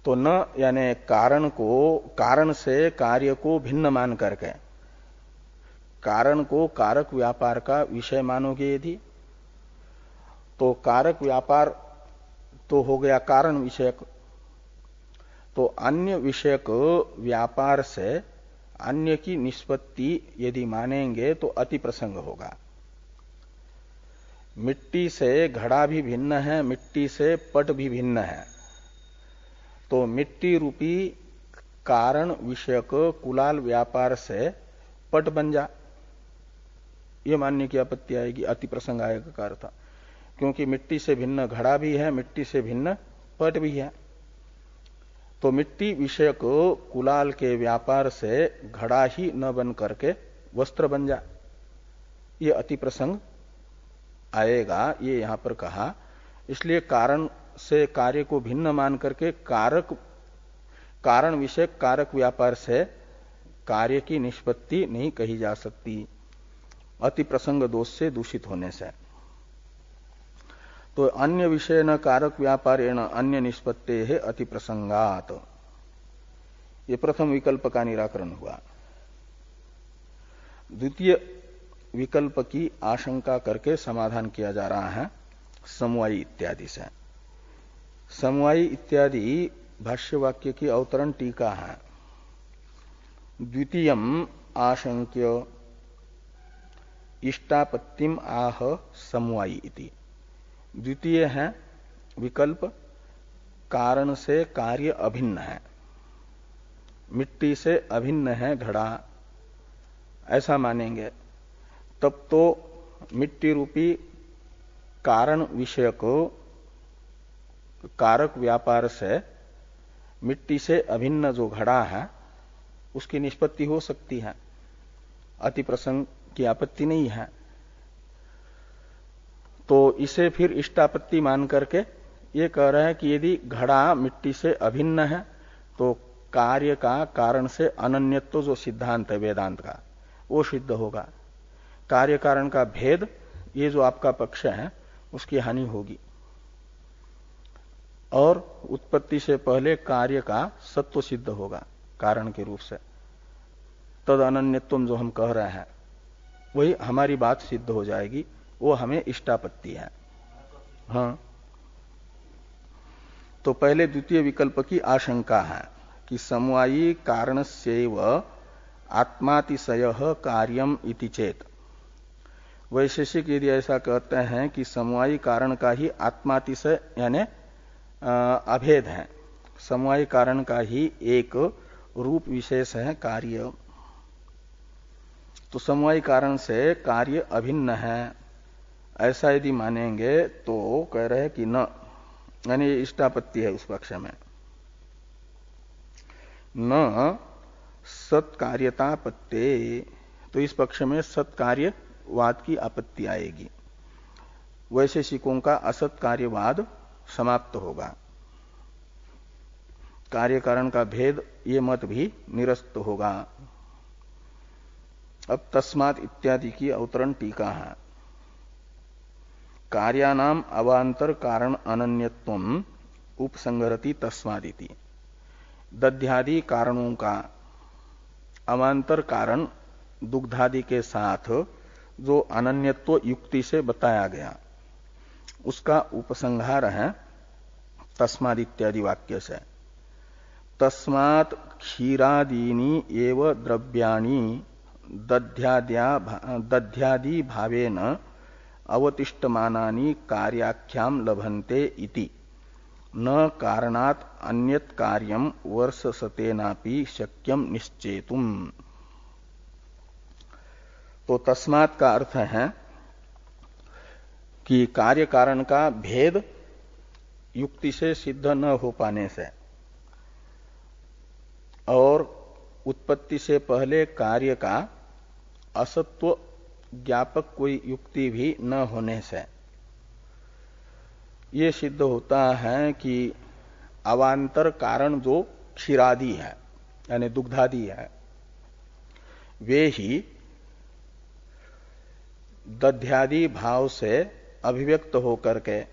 तो न यानी कारण को, कारण से कार्य को भिन्न मान करके कारण को कारक व्यापार का विषय मानोगे यदि, तो कारक व्यापार तो हो गया कारण विषयक, तो अन्य विषयक व्यापार से अन्य की निष्पत्ति यदि मानेंगे तो अति प्रसंग होगा। मिट्टी से घड़ा भी भिन्न है, मिट्टी से पट भी भिन्न है, तो मिट्टी रूपी कारण विषयक कुलाल व्यापार से पट बन जा, ये मानने की आपत्ति आएगी, अति प्रसंग आएगा का अर्थ, क्योंकि मिट्टी से भिन्न घड़ा भी है, मिट्टी से भिन्न पट भी है। तो मिट्टी विषयक कुलाल के व्यापार से घड़ा ही न बन करके वस्त्र बन जा, ये अति प्रसंग आएगा, ये यहां पर कहा। इसलिए कारण से कार्य को भिन्न मान करके कारण विषयक कारक व्यापार से कार्य की निष्पत्ति नहीं कही जा सकती, अति प्रसंग दोष से दूषित होने से। तो अन्य विषय न कारक व्यापारेण अन्य निष्पत्ते है अति प्रसंगात, ये प्रथम विकल्प का निराकरण हुआ। द्वितीय विकल्प की आशंका करके समाधान किया जा रहा है समवायी इत्यादि से। समवायी इत्यादि भाष्य वाक्य की अवतरण टीका है। द्वितीयम आशंक्य इष्टापत्तिम आह समवायी इति। द्वितीय है विकल्प, कारण से कार्य अभिन्न है, मिट्टी से अभिन्न है घड़ा, ऐसा मानेंगे तब तो मिट्टी रूपी कारण विषय को कारक व्यापार से मिट्टी से अभिन्न जो घड़ा है उसकी निष्पत्ति हो सकती है, अति प्रसंग की आपत्ति नहीं है। तो इसे फिर इष्टापत्ति मान करके ये कह रहे हैं कि यदि घड़ा मिट्टी से अभिन्न है तो कार्य का कारण से अनन्यत्व जो सिद्धांत है वेदांत का वो सिद्ध होगा, कार्य कारण का भेद ये जो आपका पक्ष है उसकी हानि होगी, और उत्पत्ति से पहले कार्य का सत्व सिद्ध होगा कारण के रूप से, तद अनन्यत्व जो हम कह रहे हैं वही हमारी बात सिद्ध हो जाएगी, वो हमें इष्टापत्ति है। हाँ, तो पहले द्वितीय विकल्प की आशंका है कि समवायी कारणस्यैव आत्मातिशय कार्यम इति चेत। वैशेषिक यदि ऐसा कहते हैं कि समवायी कारण का ही आत्मातिशय यानी अभेद है, समवायी कारण का ही एक रूप विशेष है कार्य, तो समवायी कारण से कार्य अभिन्न है, ऐसा यदि मानेंगे तो कह रहे हैं कि न, यानी इष्टापत्ति है उस पक्ष में, न सत्कार्यतापत्ते, तो इस पक्ष में सत्कार्यवाद की आपत्ति आएगी, वैशेषिकों का असत कार्यवाद समाप्त होगा, कार्य कारण का भेद ये मत भी निरस्त होगा। अब तस्मात् इत्यादि की अवतरण टीका है। कार्यानाम अवांतर कारण अनन्यत्वम उपसंगरति तस्मादिति। दध्यादि कारणों का अवांतर कारण दुग्धादि के साथ जो अनन्यत्व युक्ति से बताया गया उसका उपसंहार है तस्माद इत्यादि वाक्य से। तस्मात् क्षीरादीनि एव द्रव्याणि दध्यादि भावेन अवतिष्ठमानानि कार्याख्याम लभन्ते इति न कारणात् अन्यत् कार्यम वर्षसतेनापि शक्यम निश्चेतुम। तो तस्मात् का अर्थ है कि कार्य कारण का भेद युक्ति से सिद्ध न हो पाने से और उत्पत्ति से पहले कार्य का असत्व ज्ञापक कोई युक्ति भी न होने से ये सिद्ध होता है कि अवांतर कारण जो क्षीरादि है यानी दुग्धादि है वे ही दध्यादि भाव से अभिव्यक्त होकर के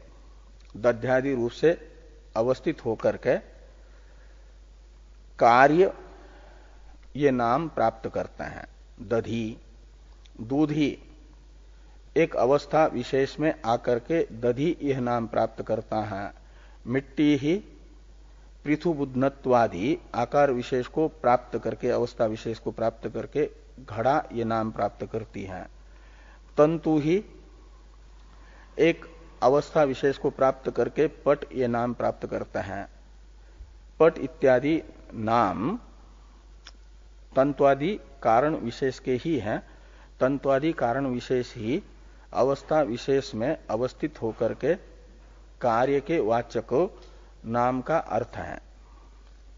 दध्यादि रूप से अवस्थित होकर के कार्य ये नाम प्राप्त करते हैं। दधी दूध ही एक अवस्था विशेष में आकर के दधी यह नाम प्राप्त करता है। मिट्टी ही पृथुबुद्धत्वादि आकार विशेष को प्राप्त करके अवस्था विशेष को प्राप्त करके घड़ा ये नाम प्राप्त करती है। तंतु ही एक अवस्था विशेष को प्राप्त करके पट ये नाम प्राप्त करता है। पट इत्यादि नाम तंत्वादि कारण विशेष के ही हैं। तंत्वादि कारण विशेष ही अवस्था विशेष में अवस्थित होकर के कार्य के वाचक नाम का अर्थ है।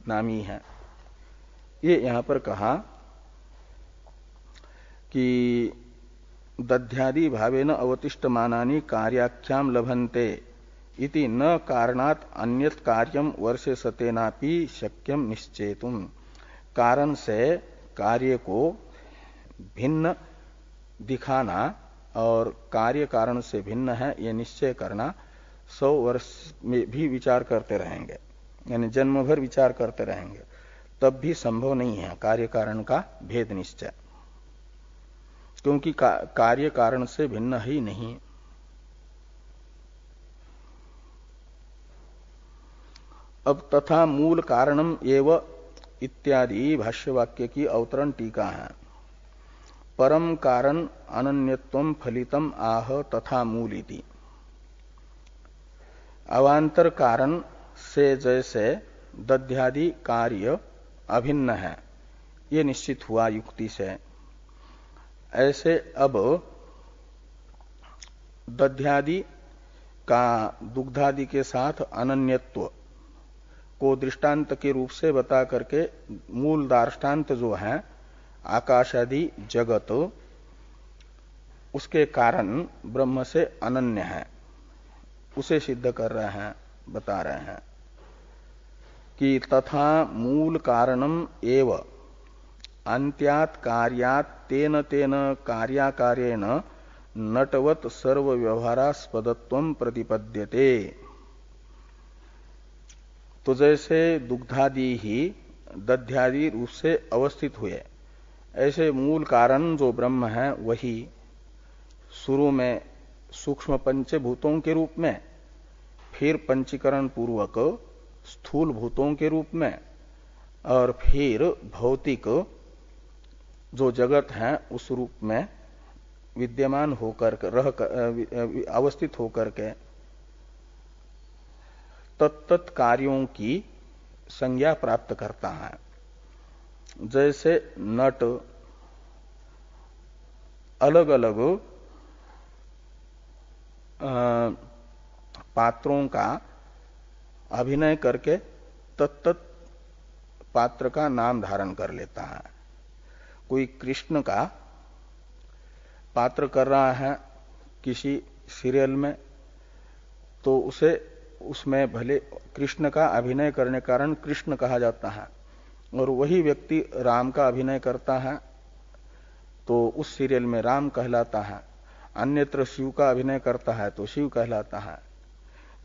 नामी है। ये यहां पर कहा कि दध्यादि भावेन अवतिष्ठ मानानि कार्याख्याम लभन्ते इति न कारणात् अन्यत् कार्यम वर्षे सतेनापि शक्यम निश्चेतुम। कारण से कार्य को भिन्न दिखाना और कार्य कारण से भिन्न है ये निश्चय करना 100 वर्ष में भी विचार करते रहेंगे, यानी जन्म भर विचार करते रहेंगे, तब भी संभव नहीं है कार्य कारण का भेद निश्चय, क्योंकि कार्य कारण से भिन्न ही नहीं। अब तथा मूल कारणम एव इत्यादि भाष्यवाक्य की अवतरण टीका है। परम कारण अनन्यत्वम फलितम आह तथा मूल इति। अवांतर कारण से जैसे दध्यादि कार्य अभिन्न है ये निश्चित हुआ युक्ति से, ऐसे अब दध्यादि का दुग्धादि के साथ अनन्यत्व को दृष्टांत के रूप से बता करके मूल दार्ष्टान्त जो है आकाशादि जगत, उसके कारण ब्रह्म से अनन्य है, उसे सिद्ध कर रहे हैं, बता रहे हैं कि तथा मूल कारणम एव अन्त्यात् कार्यात् तेन तेन कार्याकारेण नटवत सर्व व्यवहारास्पदत्वम प्रतिपद्यते। तो जैसे दुग्धादि ही दध्यादि रूप से अवस्थित हुए, ऐसे मूल कारण जो ब्रह्म है वही शुरू में सूक्ष्म पंचभूतों के रूप में, फिर पंचीकरण पूर्वक स्थूल भूतों के रूप में, और फिर भौतिक जो जगत है उस रूप में विद्यमान होकर अवस्थित होकर के तत्त कार्यों की संज्ञा प्राप्त करता है। जैसे नट अलग अलग पात्रों का अभिनय करके तत्त पात्र का नाम धारण कर लेता है। कोई कृष्ण का पात्र कर रहा है किसी सीरियल में, तो उसे उसमें भले कृष्ण का अभिनय करने के कारण कृष्ण कहा जाता है, और वही व्यक्ति राम का अभिनय करता है तो उस सीरियल में राम कहलाता है, अन्यत्र शिव का अभिनय करता है तो शिव कहलाता है।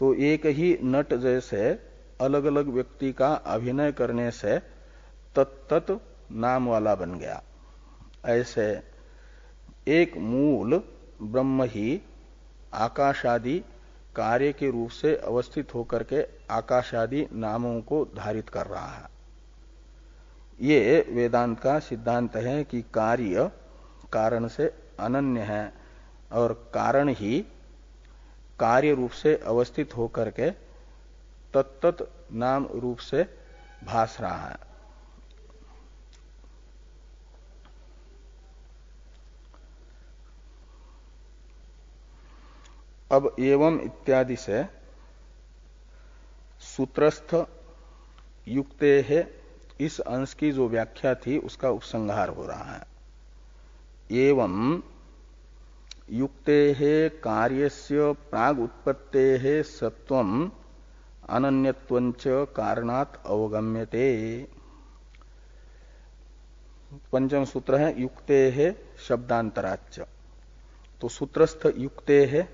तो एक ही नट जैसे अलग अलग व्यक्ति का अभिनय करने से तत्त नाम वाला बन गया, ऐसे एक मूल ब्रह्म ही आकाशादि कार्य के रूप से अवस्थित होकर के आकाशादि नामों को धारित कर रहा है। ये वेदांत का सिद्धांत है कि कार्य कारण से अनन्य है और कारण ही कार्य रूप से अवस्थित होकर के तत्त नाम रूप से भास रहा है। अब एवं इत्यादि से सूत्रस्थ युक्ते है इस अंश की जो व्याख्या थी उसका उपसंहार हो रहा है। एवं युक्ते है कार्यस्य प्राग उत्पत्ते है सत्वम अनन्यत्वंच कारणात् अवगम्यते। पंचम सूत्र है युक्ते है शब्दांतराच्च। तो सूत्रस्थ युक्ते है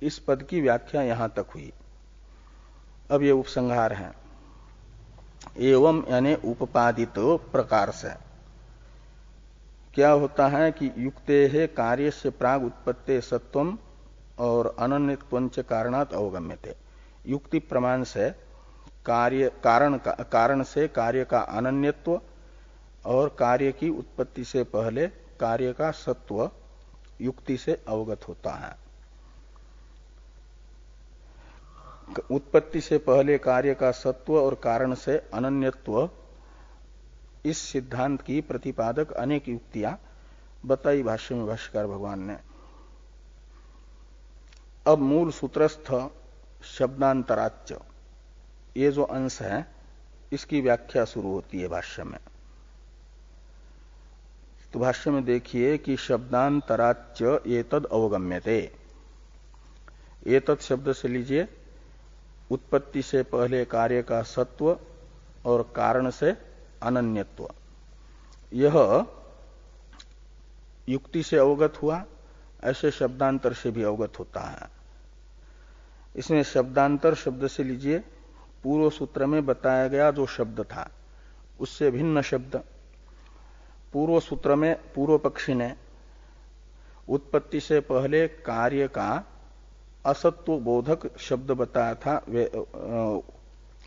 इस पद की व्याख्या यहां तक हुई। अब ये उपसंहार है। एवं यानी उपपादित प्रकार से क्या होता है कि युक्ते है कार्य से प्राग उत्पत्ति सत्वम और अनन्यत्वंच कारणात् अवगम्यते। युक्ति प्रमाण से कारण से कार्य का अनन्यत्व और कार्य की उत्पत्ति से पहले कार्य का सत्व युक्ति से अवगत होता है। उत्पत्ति से पहले कार्य का सत्व और कारण से अनन्यत्व, इस सिद्धांत की प्रतिपादक अनेक युक्तियां बताई भाष्य में भाष्यकार भगवान ने। अब मूल सूत्रस्थ शब्दांतराच्च ये जो अंश है इसकी व्याख्या शुरू होती है भाष्य में। तो भाष्य में देखिए कि शब्दांतराच्च एतद अवगम्यते। एतद शब्द से लीजिए उत्पत्ति से पहले कार्य का सत्व और कारण से अनन्यत्व, यह युक्ति से अवगत हुआ, ऐसे शब्दांतर से भी अवगत होता है। इसमें शब्दांतर शब्द से लीजिए पूर्व सूत्र में बताया गया जो शब्द था उससे भिन्न शब्द। पूर्व सूत्र में पूर्व पक्षी ने उत्पत्ति से पहले कार्य का असत्व बोधक शब्द बताया था,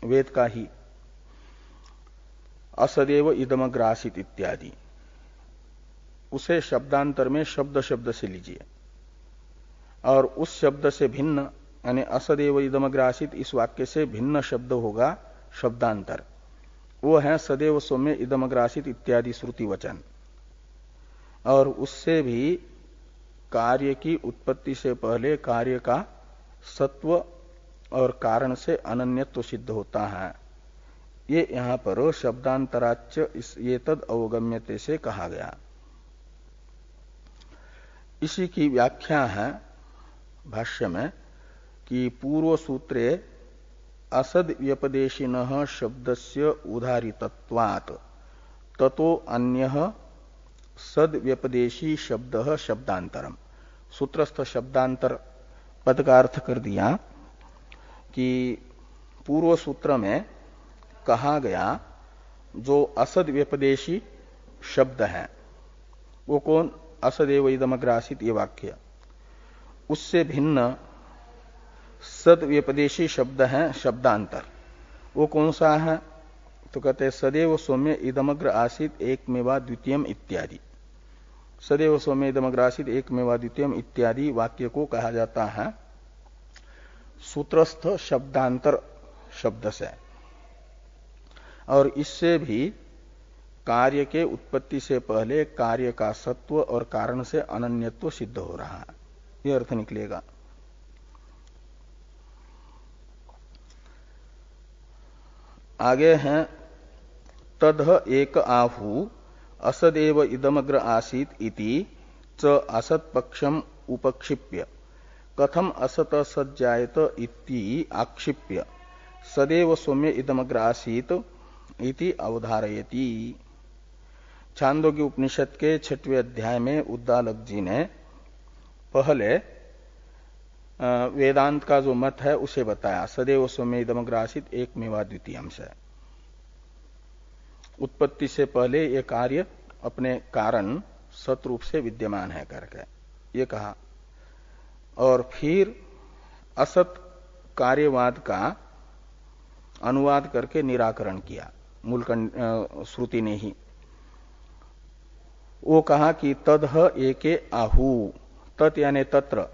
वेद का ही, असदेव इदमग्रासित इत्यादि। उसे शब्दांतर में शब्द शब्द से लीजिए और उस शब्द से भिन्न यानी असदेव इदमग्रासित इस वाक्य से भिन्न शब्द होगा शब्दांतर। वो है सदैव सौम्य इदमग्रासित इत्यादि श्रुति वचन। और उससे भी कार्य की उत्पत्ति से पहले कार्य का सत्व और कारण से अनन्यत्व सिद्ध होता है। ये यहां पर शब्दांतराच्च ये तद अवगम्यते से कहा गया। इसी की व्याख्या है भाष्य में कि पूर्व सूत्रे असद व्यपदेशिनः शब्दस्य उदाहरितत्वात् ततो अन्यः सद व्यपदेशी शब्दः शब्दांतरम। सूत्रस्थ शब्दांतर पद का अर्थ कर दिया कि पूर्व सूत्र में कहा गया जो असद व्यपदेशी शब्द है वो कौन, असदेव इदमग्रासित ये वाक्य, उससे भिन्न सद व्यपदेशी शब्द है शब्दांतर। वो कौन सा है तो कहते हैं सदैव सौम्य इदमग्र आसित एकमेवा द्वितीयम इत्यादि। सदैव सौम्य इदमग्र आसित एकमेवा द्वितीयम इत्यादि वाक्य को कहा जाता है सूत्रस्थ शब्दांतर शब्द से। और इससे भी कार्य के उत्पत्ति से पहले कार्य का सत्व और कारण से अनन्यत्व सिद्ध हो रहा है, यह अर्थ निकलेगा। आगे हैं तद् एक आहु असदेव इदमग्र आसीत इति च असत पक्षम उपक्षिप्य कथम असत सज्जायत इति आक्षिप्य सदैव सौम्य इदमग्र आसीत इति अवधारयति। छांदोग्य उपनिषद के 6वें अध्याय में उद्दालक जी ने पहले वेदांत का जो मत है उसे बताया। सदैव सौम्य इदमग्र आसीत एकमेवा द्वितीयम से उत्पत्ति से पहले ये कार्य अपने कारण सतरूप से विद्यमान है करके ये कहा। और फिर असत कार्यवाद का अनुवाद करके निराकरण किया मूल श्रुति ने ही। वो कहा कि तद्ह एके आहु, तत् यानी तत्र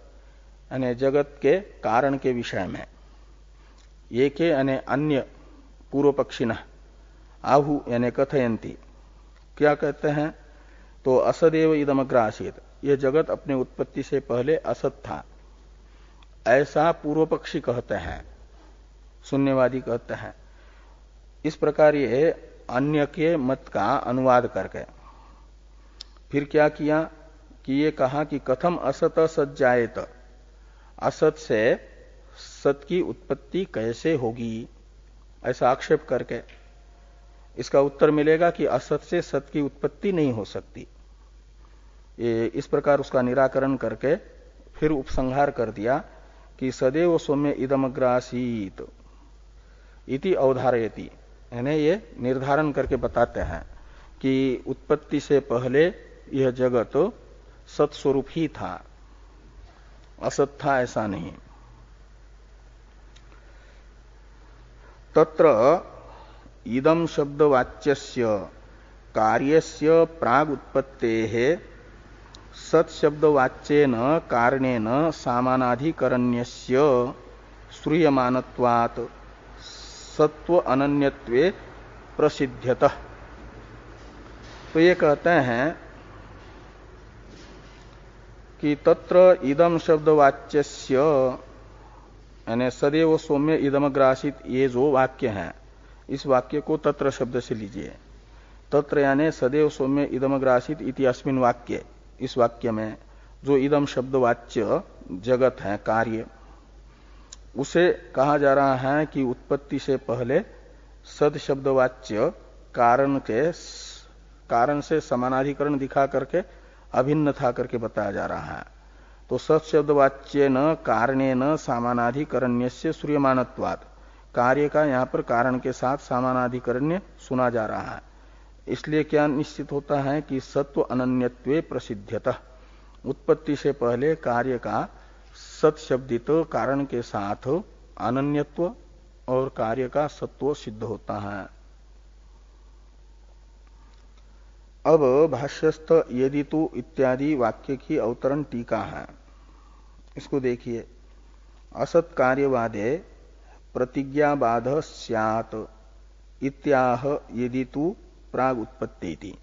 यानी जगत के कारण के विषय में, एके यानी अन्य पूर्व पक्षिण, आहु यानी कथयंती, क्या कहते हैं तो असदेव इदमग्र आसीत, यह जगत अपने उत्पत्ति से पहले असत था, ऐसा पूर्व पक्षी कहते हैं, शून्यवादी कहते हैं। इस प्रकार ये अन्य के मत का अनुवाद करके फिर क्या किया कि ये कहा कि कथम असत सज्जायत, असत से सत की उत्पत्ति कैसे होगी, ऐसा आक्षेप करके इसका उत्तर मिलेगा कि असत से सत की उत्पत्ति नहीं हो सकती। ये इस प्रकार उसका निराकरण करके फिर उपसंहार कर दिया कि सदैव सौम्य इदमग्रासीत इति अवधारयति, यानी ये निर्धारण करके बताते हैं कि उत्पत्ति से पहले यह जगत सत्स्वरूप ही था, असत था ऐसा नहीं। तत्र इदम शब्द वाच्यस्य कार्यस्य प्राग उत्पत्तेः सत शब्द वाच्येन कारणेन सामानाधिकरण्यस्य श्रूयमानत्वात् सत्व अनन्यत्वे प्रसिद्ध्यतः। तो ये कहते हैं कि तत्र इदम शब्द वाच्यस्य यानी सदैव सौम्य इदमग्रासित ये जो वाक्य हैं इस वाक्य को तत्र शब्द से लीजिए। तत्र यानी सदैव सौम्य इदमग्रासित इति अस्मिन वाक्य, इस वाक्य में जो इदम शब्द वाच्य जगत है, कार्य, उसे कहा जा रहा है कि उत्पत्ति से पहले सद शब्द वाच्य कारण से समानाधिकरण दिखा करके अभिन्न था करके बताया जा रहा है। तो सत शब्द वाच्य न कारणे न समानाधिकरण्यस्य श्रूयमानत्वात्, कार्य का यहाँ पर कारण के साथ समानाधिकरण्य सुना जा रहा है। इसलिए क्या निश्चित होता है कि सत्व अनन्यत्वे प्रसिद्धतः, उत्पत्ति से पहले कार्य का सत शब्दित कारण के साथ अनन्यत्व और कार्य का सत्व सिद्ध होता है। अब भाष्यस्थ यदि तु इत्यादि वाक्य की अवतरण टीका है, इसको देखिए। असत कार्यवादे प्रतिज्ञाबाध स्यात् इत्याह यदि तु प्राग उत्पत्ति।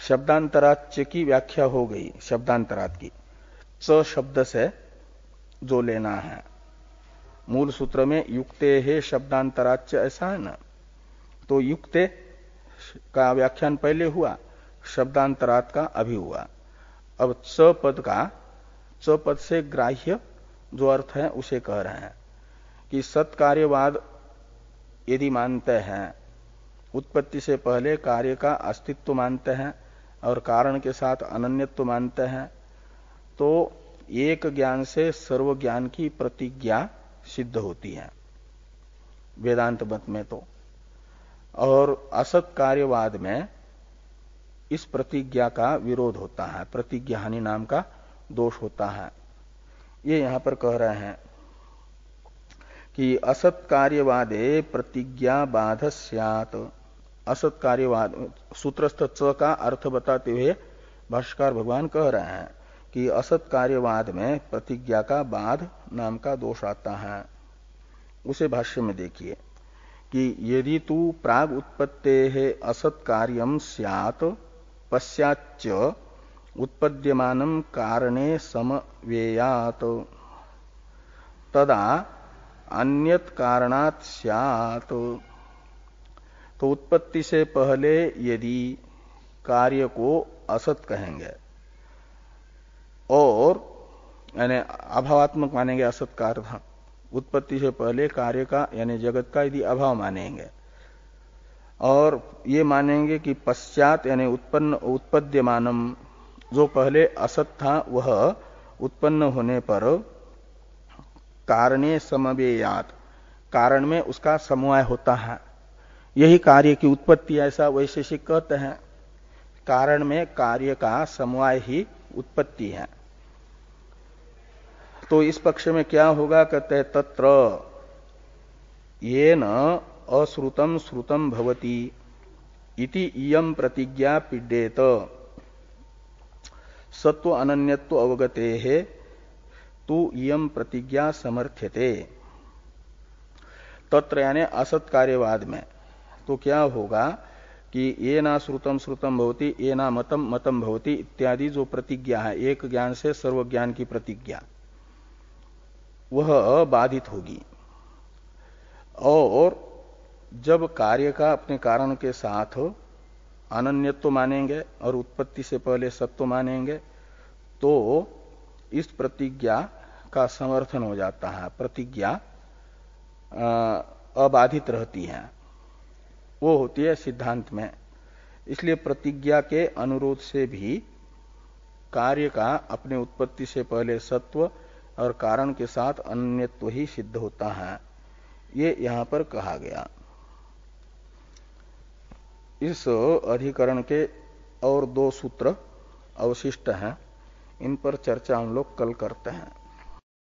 शब्दांतराच्य की व्याख्या हो गई, शब्दांतरात की, च शब्द से जो लेना है। मूल सूत्र में युक्ते है शब्दांतराच्य ऐसा है ना, तो युक्ते का व्याख्यान पहले हुआ, शब्दांतरात का अभी हुआ। अब च पद का, च पद से ग्राह्य जो अर्थ है उसे कह रहे हैं कि सत्कार्यवाद यदि मानते हैं, उत्पत्ति से पहले कार्य का अस्तित्व मानते हैं और कारण के साथ अनन्यत्व मानते हैं, तो एक ज्ञान से सर्व ज्ञान की प्रतिज्ञा सिद्ध होती है वेदांत मत में तो। और असत कार्यवाद में इस प्रतिज्ञा का विरोध होता है, प्रतिज्ञा हानि नाम का दोष होता है। ये यहां पर कह रहे हैं कि असत कार्यवादे प्रतिज्ञा बाध स्यात्। असत कार्यवाद, सूत्रस्थ च का अर्थ बताते हुए भाष्यकार भगवान कह रहे हैं कि असत कार्यवाद में प्रतिज्ञा का बाध नाम का दोष आता है। उसे भाष्य में देखिए कि यदि तू प्राग उत्पत्ते असत कार्यम स्यात् पश्चाच्च उत्पद्यमानं कारणे समवेयात् तदा अन्यत कारणात् स्यात्। तो उत्पत्ति से पहले यदि कार्य को असत कहेंगे और यानी अभावात्मक मानेंगे असत का अर्थ, उत्पत्ति से पहले कार्य का यानी जगत का यदि अभाव मानेंगे और ये मानेंगे कि पश्चात यानी उत्पद्यमानम, जो पहले असत था वह उत्पन्न होने पर कारणे समवेयात्, कारण में उसका समवाय होता है। यही कार्य की उत्पत्ति, ऐसा वैशेषिक कहते हैं। कारण में कार्य का समवाय ही उत्पत्ति है। तो इस पक्ष में क्या होगा, कहते हैं तत्र येन अश्रुतम श्रुतम भवति इति इयं प्रतिज्ञा पीड्येत सत्व अनन्यत्व अवगतेः तु इयं प्रतिज्ञा समर्थ्यते। तत्र यानी असत कार्यवाद में तो क्या होगा कि ये ना श्रुतम श्रुतम भवति, ये ना मतम मतम भवति इत्यादि जो प्रतिज्ञा है, एक ज्ञान से सर्व ज्ञान की प्रतिज्ञा, वह बाधित होगी। और जब कार्य का अपने कारण के साथ अनन्यत्व मानेंगे और उत्पत्ति से पहले सत्व मानेंगे तो इस प्रतिज्ञा का समर्थन हो जाता है, प्रतिज्ञा अबाधित रहती है, वो होती है सिद्धांत में। इसलिए प्रतिज्ञा के अनुरोध से भी कार्य का अपने उत्पत्ति से पहले सत्व और कारण के साथ अनन्यत्व ही सिद्ध होता है, ये यहां पर कहा गया। इस अधिकरण के और 2 सूत्र अवशिष्ट हैं, इन पर चर्चा हम लोग कल करते हैं।